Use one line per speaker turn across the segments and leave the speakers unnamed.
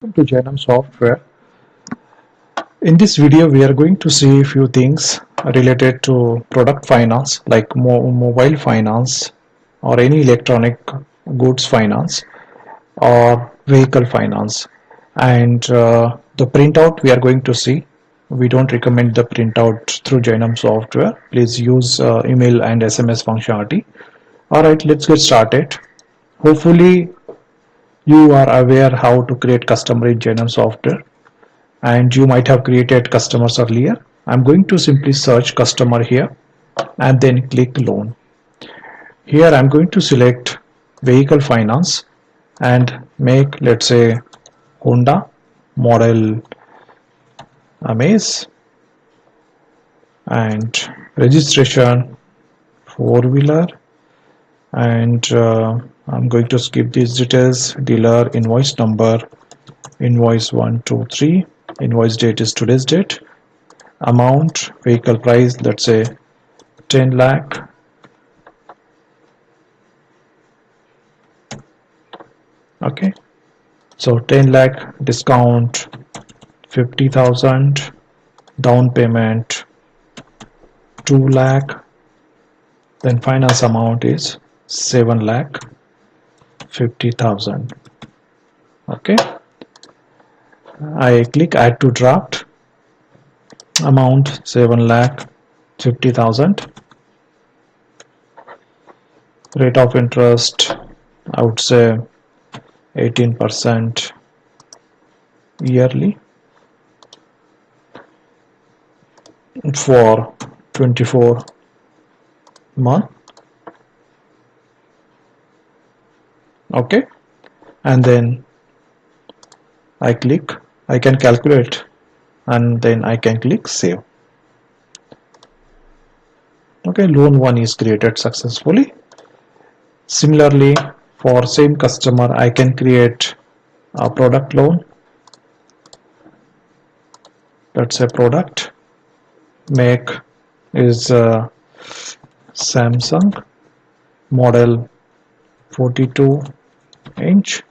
welcome to Jainam Software. In this video, we are going to see a few things related to product finance like mobile finance or any electronic goods finance or vehicle finance. And the printout we are going to see. We don't recommend the printout through Jainam Software. Please use email and SMS functionality. Alright, let's get started. Hopefully, you are aware how to create customer in Genom Software, and you might have created customers earlier. I'm going to simply search customer here and then click loan. Here I'm going to select vehicle finance and make, let's say, Honda model Amaze, and registration 4-wheeler, and I'm going to skip these details. Dealer invoice number, invoice 123, invoice date is today's date, amount, vehicle price, let's say 10 lakh, okay, so 10 lakh, discount 50,000, down payment 2 lakh, then finance amount is 7 lakh 50,000. okay, I click add to draft, amount 7 lakh 50,000, rate of interest I would say 18% yearly for 24 months. Okay, and then I can calculate, and then I can click save. Okay, loan 1 is created successfully. Similarly, for same customer I can create a product loan. Let's say product, make is Samsung model 42 inch,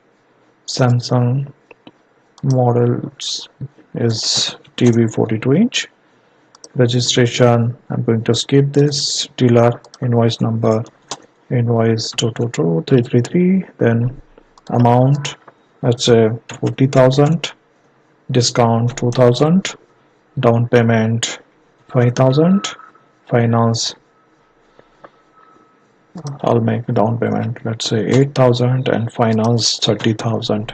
Samsung models is TV 42 inch, registration I'm going to skip this, dealer invoice number, invoice 222333, then amount let's say 40,000, discount 2,000, down payment 5,000, finance I'll make down payment let's say 8,000 and finance 30,000.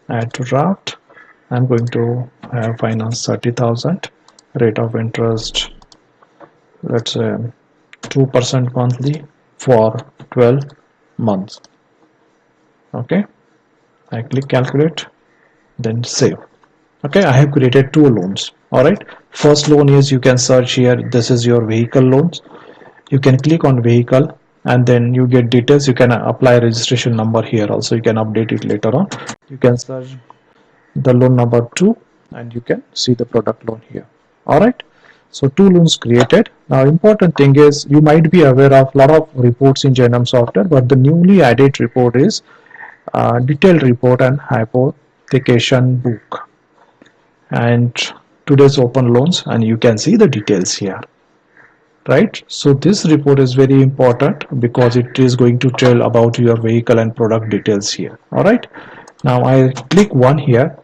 Add to draft, I'm going to have finance 30,000, rate of interest let's say 2% monthly for 12 months. Okay, I click calculate, then save. Okay, I have created 2 loans. Alright, first loan is, you can search here, this is your vehicle loans. You can click on vehicle and then you get details. You can apply registration number here also, you can update it later on. You can search the loan number 2 and you can see the product loan here. Alright, so 2 loans created. Now important thing is, you might be aware of a lot of reports in Jainam Software, but the newly added report is detailed report and hypothecation book, and today's open loans, and you can see the details here, right? So this report is very important because it is going to tell about your vehicle and product details here. All right, now I click 1 here,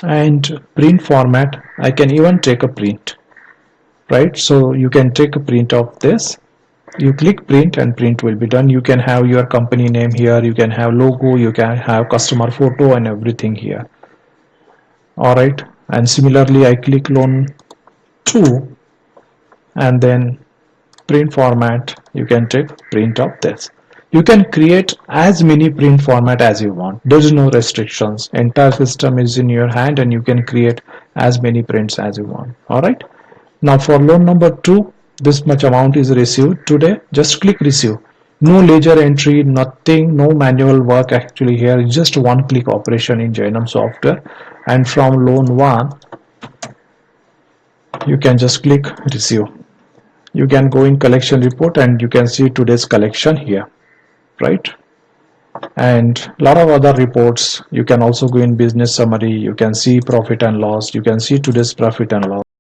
and print format, I can even take a print, right? So you can take a print of this, you click print and print will be done. You can have your company name here, you can have logo, you can have customer photo and everything here. All right, and similarly I click loan 2 and then print format, you can take print of this. You can create as many print format as you want. There is no restrictions. Entire system is in your hand and you can create as many prints as you want. All right, now for loan number 2, this much amount is received today. Just click receive. No ledger entry, nothing, no manual work actually here. Just one click operation in Jainam Software. And from loan 1, you can just click receive. You can go in collection report and you can see today's collection here, right? and a lot of other reports. You can also go in business summary, you can see profit and loss, you can see today's profit and loss.